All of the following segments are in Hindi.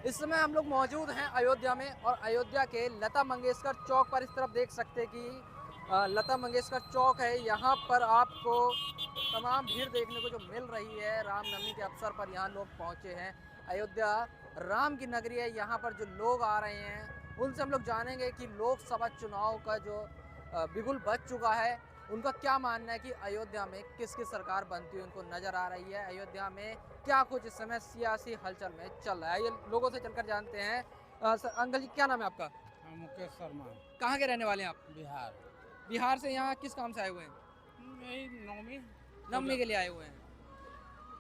इस समय हम लोग मौजूद हैं अयोध्या में और अयोध्या के लता मंगेशकर चौक पर इस तरफ देख सकते हैं कि लता मंगेशकर चौक है। यहाँ पर आपको तमाम भीड़ देखने को जो मिल रही है रामनवमी के अवसर पर यहाँ लोग पहुँचे हैं। अयोध्या राम की नगरी है, यहाँ पर जो लोग आ रहे हैं उनसे हम लोग जानेंगे कि लोकसभा चुनाव का जो बिगुल बज चुका है उनका क्या मानना है कि अयोध्या में किसकी सरकार बनती हुई उनको नज़र आ रही है। अयोध्या में क्या कुछ इस समय सियासी हलचल में चल रहा है, ये लोगों से चलकर जानते हैं। अंकल जी क्या नाम है आपका? मुकेश शर्मा। कहाँ के रहने वाले हैं आप? बिहार। बिहार से यहाँ किस काम से आए हुए हैं? यही नवमी नवमी के लिए आए हुए हैं।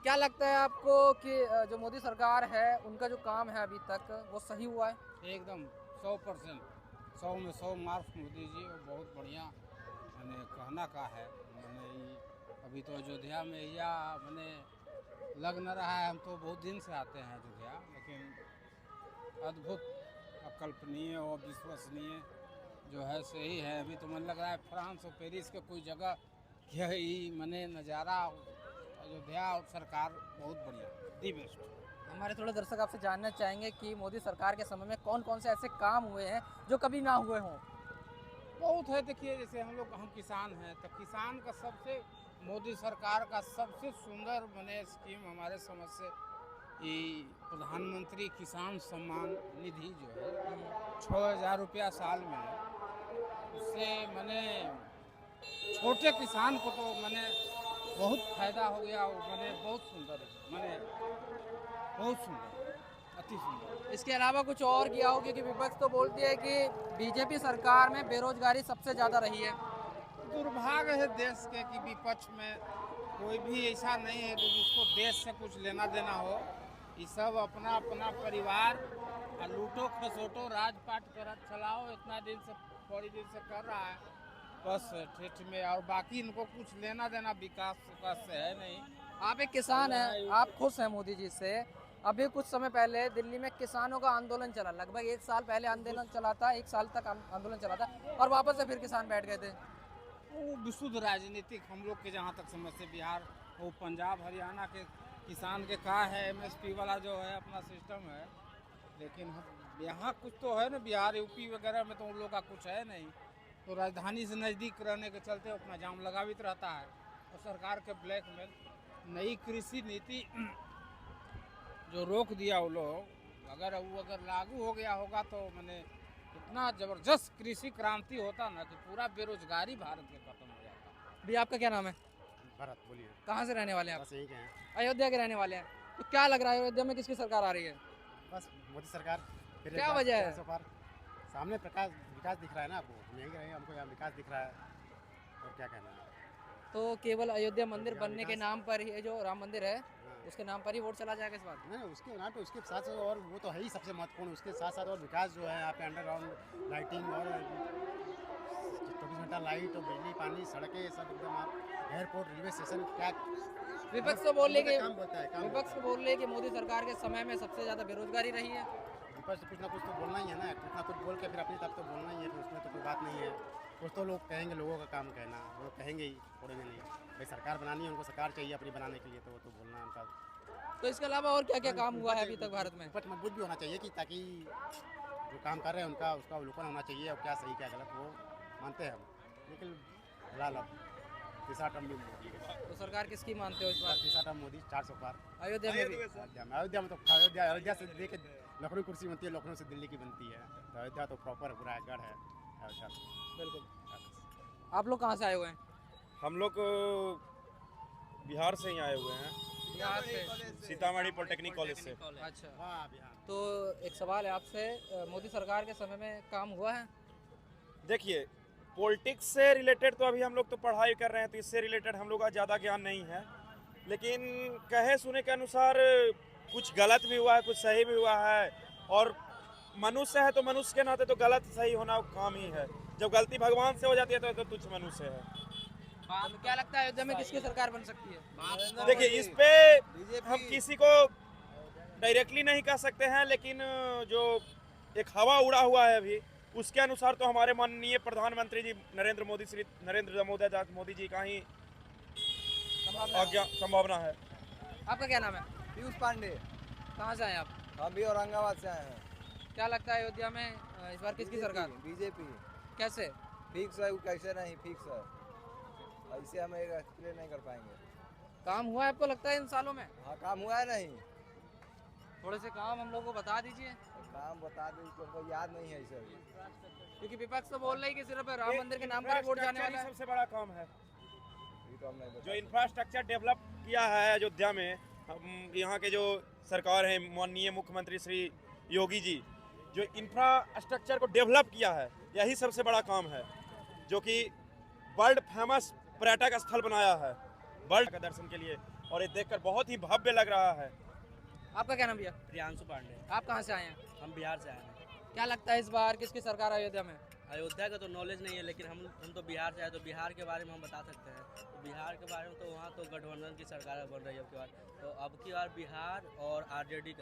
क्या लगता है आपको कि जो मोदी सरकार है उनका जो काम है अभी तक वो सही हुआ है? एकदम 100%, 100 में 100 मार्क्स मोदी जी, और बहुत बढ़िया मैंने कहना का है। मैंने अभी तो अयोध्या में या मैंने लग न रहा है, हम तो बहुत दिन से आते हैं अयोध्या, लेकिन अद्भुत, अकल्पनीय और विश्वसनीय जो है सही है। अभी तो मन लग रहा है फ्रांस और पेरिस के कोई जगह यही मैंने नज़ारा। अयोध्या और सरकार बहुत बढ़िया, दी बेस्ट। हमारे थोड़े दर्शक आपसे जानना चाहेंगे कि मोदी सरकार के समय में कौन कौन से ऐसे काम हुए हैं जो कभी ना हुए हों? बहुत है। देखिए, जैसे हम किसान हैं, तो किसान का सबसे, मोदी सरकार का सबसे सुंदर मैंने स्कीम हमारे समझ से ये प्रधानमंत्री किसान सम्मान निधि जो है 6,000 रुपया साल में है। उससे मैंने छोटे किसान को तो मैंने बहुत फायदा हो गया। मैंने बहुत सुंदर है, मैंने बहुत सुंदर, अति सुंदर। इसके अलावा कुछ और किया हो? क्योंकि विपक्ष तो बोलती है कि बीजेपी सरकार में बेरोजगारी सबसे ज़्यादा रही है। दुर्भाग्य है देश के कि विपक्ष में कोई भी ऐसा नहीं है कि जिसको देश से कुछ लेना देना हो। ये सब अपना अपना परिवार और लूटो खसोटो राजपाट कर चलाओ, इतना दिन से, थोड़ी दिन से कर रहा है बस ठेठ में, और बाकी इनको कुछ लेना देना विकास से है नहीं। आप एक किसान हैं, आप खुश हैं मोदी जी से? अभी कुछ समय पहले दिल्ली में किसानों का आंदोलन चला, लगभग 1 साल पहले आंदोलन चला था, 1 साल तक आंदोलन चला था और वापस से फिर किसान बैठ गए थे। वो विशुद्ध राजनीतिक, हम लोग के जहाँ तक समझ से बिहार, वो पंजाब हरियाणा के किसान के का है, MSP वाला जो है अपना सिस्टम है। लेकिन यहाँ कुछ तो है ना, बिहार यूपी वगैरह में तो उन लोग का कुछ है नहीं। तो राजधानी से नज़दीक रहने के चलते अपना जाम लगावित रहता है। और सरकार के ब्लैक में नई कृषि नीति जो रोक दिया वो लोग, अगर लागू हो गया होगा तो मैंने इतना ज़बरदस्त कृषि क्रांति होता ना कि पूरा बेरोजगारी भारत के खत्म हो जाता। भैया आपका क्या नाम है? भरत, बोलिए। कहाँ से रहने वाले हैं आप? बस यही के हैं। अयोध्या के रहने वाले हैं। तो क्या लग रहा है अयोध्या में किसकी सरकार आ रही है? बस मोदी सरकार। फिर क्या एक बार वजह है? 300 पार। सामने विकास दिख रहा है ना आपको, हम यहीं रहे, हमको यहाँ विकास दिख रहा है, और क्या कहना है। तो केवल अयोध्या मंदिर यहाँ बनने के विकास- नाम पर ही, जो राम मंदिर है हाँ। उसके नाम पर ही वोट चला जाएगा इस बार? नहीं, उसके नाम पे, उसके साथ साथ और वो तो है ही सबसे महत्वपूर्ण, उसके साथ साथ और विकास जो है यहाँ पे अंडरग्राउंड लाइटिंग और 24 घंटा लाइट और बिजली, पानी, सड़कें, सब एकदम आप एयरपोर्ट, रेलवे स्टेशन, क्या विपक्ष तो बोल रहे कि काम बोलता है, काम विपक्ष बोलता तो बोल रहे कि मोदी सरकार के समय में सबसे ज़्यादा बेरोजगारी रही है। है। विपक्ष कुछ ना कुछ तो बोलना ही है ना, कुछ ना कुछ बोल के फिर अपनी तरफ तो बोलना ही है, फिर उसमें तो कोई बात नहीं है। कुछ तो लोग कहेंगे, लोगों का काम कहना, वो लोग कहेंगे ही, छोड़ेंगे नहीं। भाई सरकार बनानी है, उनको सरकार चाहिए अपनी बनाने के लिए, तो वो तो बोलना उनका। तो इसके अलावा और क्या क्या काम हुआ है अभी तक भारत में? विपक्ष मजबूत भी होना चाहिए कि ताकि जो काम कर रहे हैं उनका, उसका अवलोकन होना चाहिए, और क्या सही क्या गलत वो मानते हैं हम। लेकिन फिलहाल अब तीसरा टर्म भी मोदी के साथ। तो सरकार किसकी मानते हो इस बार? तीसरा टर्म मोदी, 400 पार। अयोध्या में भी? अयोध्या में तो अयोध्या से लेके लखनऊ कुर्सी बनती है, लखनऊ से दिल्ली की बनती है, तो अयोध्या तो प्रॉपर पूरा गढ़ है अयोध्या। बिल्कुल। आप लोग कहाँ से आए हुए हैं? हम लोग बिहार से ही आए हुए हैं, बिहार से? सीतामढ़ी पॉलिटेक्निक कॉलेज से। अच्छा, वाह बिहार। तो एक सवाल है आपसे, मोदी सरकार के समय में काम हुआ है? देखिए, पॉलिटिक्स से रिलेटेड तो अभी हम लोग तो पढ़ाई कर रहे हैं, तो इससे रिलेटेड हम लोग का ज़्यादा ज्ञान नहीं है। लेकिन कहे सुने के अनुसार कुछ गलत भी हुआ है, कुछ सही भी हुआ है, और मनुष्य है तो मनुष्य के नाते तो गलत सही होना काम ही है। जब गलती भगवान से हो जाती है तो तुच्छ मनुष्य है। तो क्या लगता है अयोध्या में किसकी सरकार बन सकती है? देखिए, इस पे हम किसी को डायरेक्टली नहीं कह सकते हैं, लेकिन जो एक हवा उड़ा हुआ है अभी, उसके अनुसार तो हमारे माननीय प्रधानमंत्री जी नरेंद्र दामोदर मोदी जी का ही संभावना है। आपका क्या नाम है? पीयूष पांडे। कहाँ से आए आप? हम भी औरंगाबाद से आए हैं। क्या लगता है अयोध्या में इस बार किसकी सरकार? बीजेपी। कैसे? फिक्स है, कैसे नहीं फिक्स है, ऐसे हम एक्सप्लेन नहीं कर पाएंगे। काम हुआ है आपको लगता है इन सालों में? हाँ, काम हुआ है नहीं। थोड़े से काम हम लोग को बता दीजिए, काम बता दें तो हमको याद नहीं है सर। क्योंकि विपक्ष तो बोल रही है कि सिर्फ राम मंदिर के नाम पर वोट जाने वाला है। सबसे बड़ा काम है ये तो हम नहीं जो बता। इंफ्रास्ट्रक्चर डेवलप किया है अयोध्या में। हम यहाँ के जो सरकार है, माननीय मुख्यमंत्री श्री योगी जी, जो इंफ्रास्ट्रक्चर को डेवलप किया है, यही सबसे बड़ा काम है, जो कि वर्ल्ड फेमस पर्यटक स्थल बनाया है वर्ल्ड का दर्शन के लिए, और ये देखकर बहुत ही भव्य लग रहा है। आपका क्या नाम भैया? प्रियांशु पांडे। आप कहाँ से आए हैं? हम बिहार से आए हैं। क्या लगता है इस बार किसकी सरकार अयोध्या में? अयोध्या का तो नॉलेज नहीं है, लेकिन हम तो बिहार से आए, तो बिहार के बारे में हम बता सकते हैं। तो बिहार के बारे में तो वहाँ तो गठबंधन की सरकार बन रही है अब की बार। तो अब की बार बिहार और आरजेडी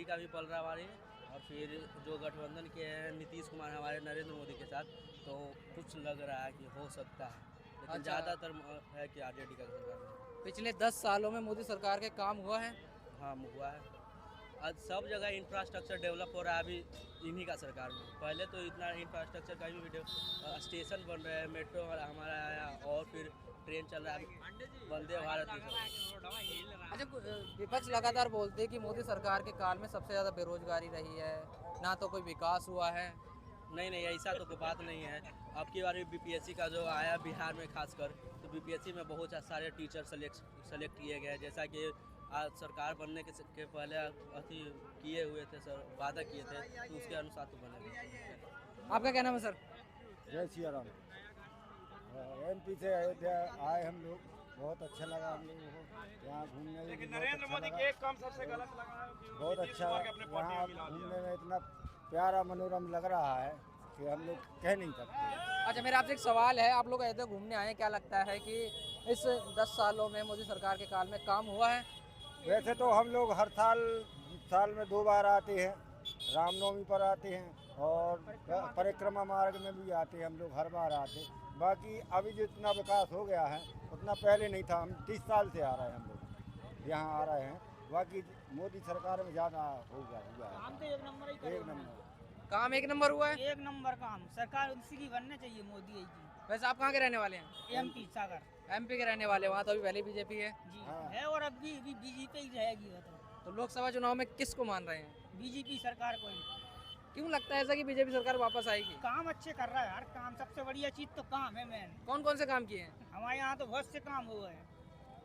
का भी पल रहा है, और फिर जो गठबंधन के हैं नीतीश कुमार हमारे नरेंद्र मोदी के साथ, तो कुछ लग रहा है कि हो सकता है, लेकिन अच्छा। ज़्यादातर है कि आरजेडी का सरकार में। पिछले 10 सालों में मोदी सरकार के काम हुआ है? हाँ, हुआ है। आज सब जगह इंफ्रास्ट्रक्चर डेवलप हो रहा है अभी इन्हीं का सरकार में। पहले तो इतना इंफ्रास्ट्रक्चर कहीं भी स्टेशन बन रहे हैं, मेट्रो हमारा आया, और फिर ट्रेन चल रहा है, वंदे भारत ये सब। अच्छा, विपक्ष लगातार बोलते हैं कि मोदी सरकार के काल में सबसे ज़्यादा बेरोजगारी रही है, ना तो कोई विकास हुआ है। नहीं, ऐसा तो कोई बात नहीं है। अब की बार बीपीएससी का जो आया बिहार में खासकर, तो बीपीएससी में बहुत सारे टीचर सेलेक्ट किए गए, जैसा कि आज सरकार बनने के पहले अति किए हुए थे सर, वादा किए थे, तो उसके अनुसार तो बने। आपका क्या नाम है सर? जय सिया राम। एमपी से अयोध्या आए हम लोग, बहुत अच्छा लगा हम लोगों को यहाँ घूमने में। लेकिन नरेंद्र मोदी के एक काम सबसे गलत लगा है कि बहुत नीतीश अच्छा कुमार के अपने पार्टी में यहाँ मिला दिया। घूमने में इतना प्यारा मनोरम लग रहा है कि हम लोग कह नहीं सकते। अच्छा, मेरा आपसे एक सवाल है, आप लोग अयोध्या घूमने आए हैं, क्या लगता है कि इस 10 सालों में मोदी सरकार के काल में काम हुआ है? वैसे तो हम लोग हर साल में 2 बार आते हैं, रामनवमी पर आते हैं और परिक्रमा मार्ग में भी आते हैं, हम लोग हर बार आते हैं। बाकी अभी जितना विकास हो गया है उतना पहले नहीं था। हम 30 साल से आ रहे हैं, हम लोग यहाँ आ रहे हैं। बाकी मोदी सरकार में ज़्यादा हो गया है। काम तो एक नंबर ही एक नंबर काम एक नंबर हुआ है। एक नंबर काम सरकार उसी की बनना चाहिए, मोदी की। वैसे आप कहाँ के रहने वाले हैं? एमपी सागर एमपी के रहने वाले, वहाँ तो अभी पहले बीजेपी है। जी हाँ। है, और अब भी बीजेपी ही रहेगी। वो तो लोकसभा चुनाव में किसको मान रहे हैं? बीजेपी सरकार को ही। क्यों लगता है ऐसा कि बीजेपी सरकार वापस आएगी? काम अच्छे कर रहा है यार, काम सबसे बढ़िया चीज तो काम है मेन। कौन कौन से काम किए हैं? हमारे यहाँ तो बहुत से काम हुए हैं,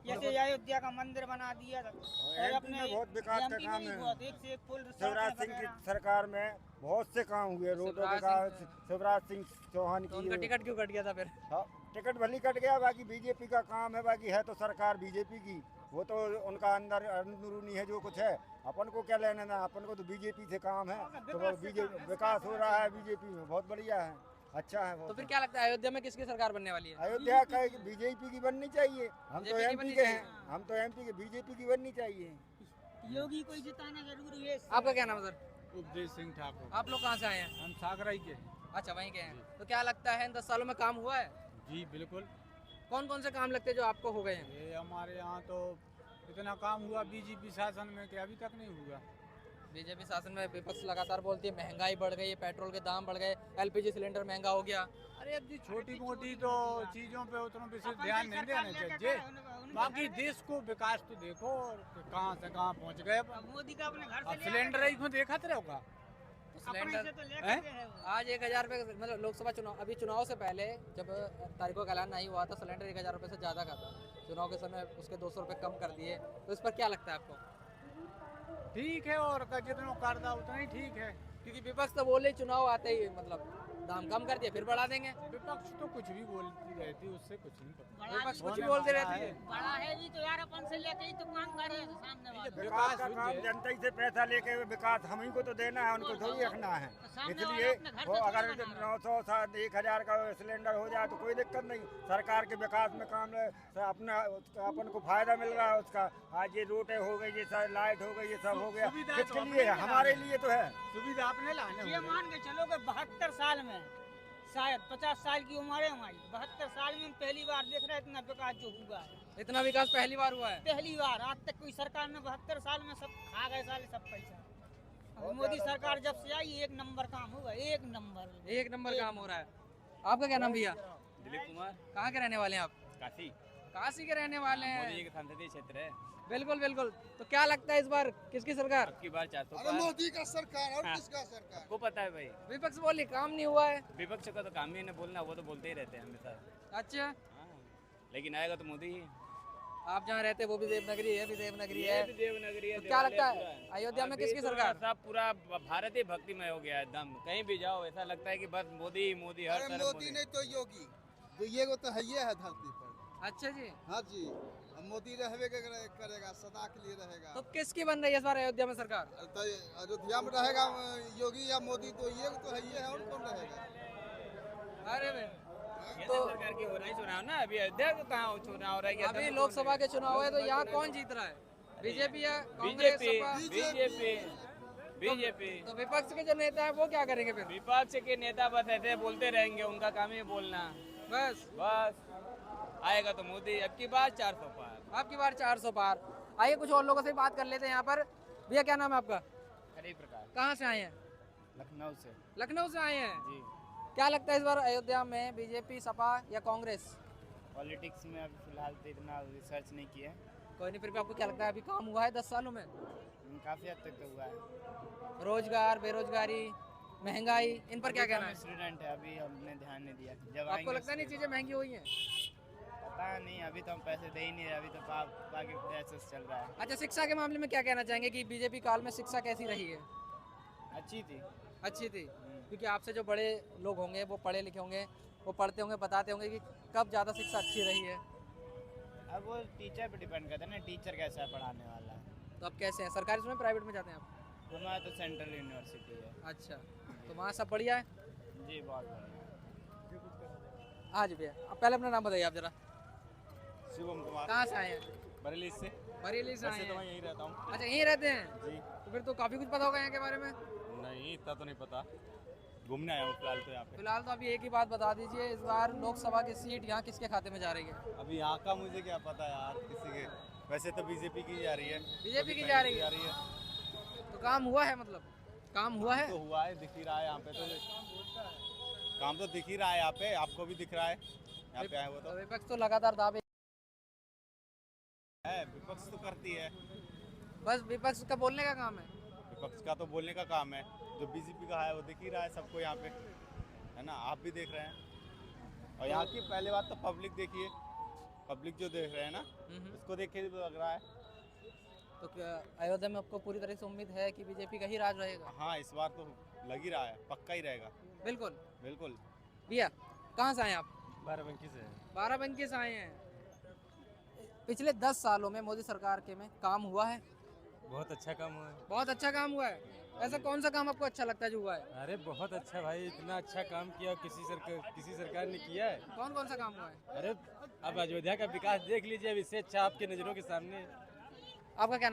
जैसे अयोध्या का मंदिर बना दिया, और एमपी में बहुत विकास का MP में काम भी है। बहुत, एक से एक पुल, शिवराज सिंह की सरकार में बहुत से काम हुए, रोडों शिवराज विकास। सिंह- शिवराज सिंह चौहान तो की उनका टिकट क्यों कट गया था फिर? हाँ, टिकट भली कट गया, बाकी बीजेपी का काम है। बाकी है तो सरकार बीजेपी की, वो तो उनका अंदर अंदरूनी है जो कुछ है, अपन को क्या लेना ना, अपन को तो बीजेपी से काम है। तो वो बीजेपी विकास हो रहा है बीजेपी में, बहुत बढ़िया है, अच्छा है। तो फिर क्या लगता है अयोध्या में किसकी सरकार बनने वाली है? अयोध्या का बीजेपी की बननी चाहिए। हम तो BJP की एमपी बननी के चाहिए। हैं, हम तो एमपी के, बीजेपी की बननी चाहिए। योगी को ही जिताना जरूरी है। आपका क्या नाम है सर? उपदेश सिंह ठाकुर। आप लोग कहाँ से आए हैं? हम सागराई के। अच्छा, वहीं के हैं। तो क्या लगता है इन 10 सालों में काम हुआ है? जी बिल्कुल। कौन कौन से काम लगते हैं जो आपको हो गए हैं? ये हमारे यहाँ तो इतना काम हुआ बीजेपी शासन में कि अभी तक नहीं हुआ। बीजेपी शासन में विपक्ष लगातार बोलती है महंगाई बढ़ गई है, पेट्रोल के दाम बढ़ गए, एलपीजी सिलेंडर महंगा हो गया। अरे अब जी छोटी मोटी तो चीज़ों पे उतना विशेष ध्यान नहीं देना चाहिए, बाकी देश को विकास तो देखो और कहाँ से कहाँ पहुँच गए। मोदी का अपने घर से अब सिलेंडर ही को देखा थे होगा। सिलेंडर तो लेकर के है वो। आज 1000 रुपये, मतलब लोकसभा चुनाव, अभी चुनाव से पहले जब तारीखों का ऐलान नहीं हुआ था, सिलेंडर 1000 रुपये से ज़्यादा का था। चुनाव के समय उसके 200 रुपये कम कर दिए, तो इस पर क्या लगता है आपको? ठीक है, और जितना कर दा उतना ही ठीक है। क्योंकि विपक्ष तो बोले चुनाव आते ही मतलब दाम कम कर दिया, फिर बढ़ा देंगे। विपक्ष तो कुछ भी बोलती रहती, उससे कुछ नहीं पता। बड़ा विपक्ष भी- कुछ भी बोलते रहती है। बड़ा है भी तो यार, अपन से लेके ही तो काम कर रहे हैं सामने वाले। विकास का काम जनता ही से पैसा लेके विकास हम ही को तो देना है, उनको थोड़ी रखना है। सामने इसलिए वाला अपने घर वो से अगर थोड़ी बना 900 1000 का सिलेंडर हो जाए तो कोई दिक्कत नहीं। सरकार के विकास में काम अपना अपन को फायदा मिल रहा है उसका। आज ये रोडें हो गई, ये सब लाइट हो गई, ये सब हो गया, सुविधा किसके तो लिए है? अपने हमारे लिए तो है। सुविधा आपने लाने ये मान के चलो कि 72 साल में, शायद 50 साल की उम्र है हमारी, 72 साल में हम पहली बार देख रहे हैं इतना विकास जो हुआ है। इतना विकास पहली बार हुआ है। पहली बार, आज तक कोई सरकार ने 72 साल में सब खा गए साले सब पैसा। मोदी सरकार जब से आई एक नंबर काम हुआ, एक नंबर। एक नंबर काम हो रहा है। आपका क्या नाम भैया? दिलीप कुमार, कहाँ के रहने वाले हैं आप? काशी। काशी के रहने वाले मोदी जी हैं। के संसदीय क्षेत्र है। बिल्कुल बिल्कुल। तो क्या लगता है इस बार किसकी सरकार? अब की बार 400 अरे पार। मोदी का सरकार और हाँ। किसका सरकार? आपको पता है भाई, विपक्ष बोली काम नहीं हुआ है। विपक्ष का तो काम ही है बोलना, वो तो बोलते ही रहते हैं हमेशा। अच्छा, हाँ, लेकिन आएगा तो मोदी ही। आप जहाँ रहते हैं वो भी देवनगरी है, भी देवनगरी ये है। भी देवनगरी है। तो क्या देवालय लगता है पूरा अयोध्या में अभी किसकी तो सरकार? सब पूरा भारत ही भक्तिमय हो गया है एकदम। कहीं भी जाओ ऐसा लगता है कि बस मोदी ही मोदी, हर अरे तरफ मोदी नहीं तो योगी, तो ये वो तो है ही है धरती पर। अच्छा जी, हाँ जी, अब मोदी रहवे करेगा, सदा के लिए रहेगा। तो किसकी बन रही है इस बार अयोध्या में सरकार? तो अयोध्या में रहेगा योगी या मोदी, तो ये तो है ही है, और कौन रहेगा? अरे बे, तो सरकार की हो रहा है चुनाव ना। अभी अयोध्या का कहाँ चुनाव हो रहा है? अभी लोकसभा के चुनाव है तो यहाँ कौन जीत रहा है? बीजेपी है, Congress, BJP Sapa? BJP BJP. तो विपक्ष के जो नेता है वो क्या करेंगे फिर? विपक्ष के नेता बस ऐसे बोलते रहेंगे, उनका काम ही बोलना। बस बस आएगा तो मोदी। अब की बार 400 पार। आपकी बार 400 पार। आइए कुछ और लोगों से बात कर लेते हैं यहाँ पर। भैया क्या नाम है आपका? हरी प्रकार, कहाँ से आए हैं? लखनऊ से। लखनऊ से आए हैं। जी, क्या लगता है इस बार अयोध्या में बीजेपी, सपा या कांग्रेस? पॉलिटिक्स में अभी फिलहाल तो इतना रिसर्च नहीं किया है। कोई नहीं, फिर भी आपको क्या लगता है अभी काम हुआ है 10 सालों में? काफ़ी हद तक तो हुआ है। रोजगार, बेरोजगारी, महंगाई, इन पर क्या कहना है? स्टूडेंट है, अभी हमने ध्यान नहीं दिया। जब आपको आएंगे लगता नहीं उसके चीजें महंगी हुई हैं? पता नहीं, अभी तो हम पैसे दे ही नहीं रहे। अभी तो बाकी प्रोसेस चल रहा है। अच्छा, शिक्षा के मामले में क्या कहना चाहेंगे कि बीजेपी काल में शिक्षा कैसी रही है? अच्छी थी। अच्छी थी, क्योंकि आपसे जो बड़े लोग होंगे वो पढ़े लिखे होंगे, वो पढ़ते होंगे, बताते होंगे कि कब ज़्यादा शिक्षा अच्छी रही है। अब वो टीचर पे डिपेंड करता है ना, टीचर कैसा है पढ़ाने वाला। तो अब कैसे हैं, सरकारी स्कूल में, प्राइवेट में जाते हैं आप? हमारा तो सेंट्रल यूनिवर्सिटी है। अच्छा, तो वहाँ सब बढ़िया है? जी बहुत बढ़िया। हाँ जी भैया, अब पहले अपना नाम बताइए आप जरा। शिवम कुमार, कहाँ से आए हैं? बरेली से। बरेली से आए वैसे तो मैं हैं। यहीं रहता हूँ। अच्छा, यहीं रहते हैं? जी, तो फिर तो काफ़ी कुछ पता होगा यहाँ के बारे में। नहीं इतना तो नहीं पता, घूमने आया हूँ फिलहाल तो यहाँ पे। फिलहाल तो अभी एक ही बात बता दीजिए, इस बार लोकसभा की सीट यहाँ किसके खाते में जा रही है? अभी यहाँ का मुझे क्या पता यार, किसी के। वैसे तो बीजेपी की जा रही है। बीजेपी की जा रही है। तो काम हुआ है, मतलब काम हुआ है? तो हुआ है, दिख ही रहा है यहाँ पे। तो काम तो दिख ही रहा है यहाँ पे, आपको भी दिख रहा है यहाँ पे आए वो। तो विपक्ष तो लगातार दावे है, विपक्ष तो करती है। बस विपक्ष का बोलने का काम है। विपक्ष का तो बोलने का काम है, जो बीजेपी का है वो दिख ही रहा है सबको यहाँ पे, है ना। आप भी देख रहे हैं। और यहाँ की पहले बात तो पब्लिक देखिए, पब्लिक जो देख रहे हैं ना, उसको देख के लग रहा है। तो क्या अयोध्या में आपको पूरी तरह से उम्मीद है कि बीजेपी का ही राज रहेगा? हाँ, इस बार तो लग ही रहा है, पक्का ही रहेगा। बिल्कुल। बिल्कुल। भैया कहाँ से आए आप? बाराबंकी से। बाराबंकी से आए हैं। पिछले 10 सालों में मोदी सरकार के में काम हुआ है? बहुत अच्छा काम हुआ है। बहुत अच्छा काम हुआ है। ऐसा कौन सा काम आपको अच्छा लगता है जो हुआ है? अरे बहुत अच्छा भाई, इतना अच्छा काम किया किसी सरकार ने किया है। कौन कौन सा काम हुआ है? अरे अब अयोध्या का विकास देख लीजिए, अब इससे अच्छा आपके नज़रों के सामने। आपका क्या नाम?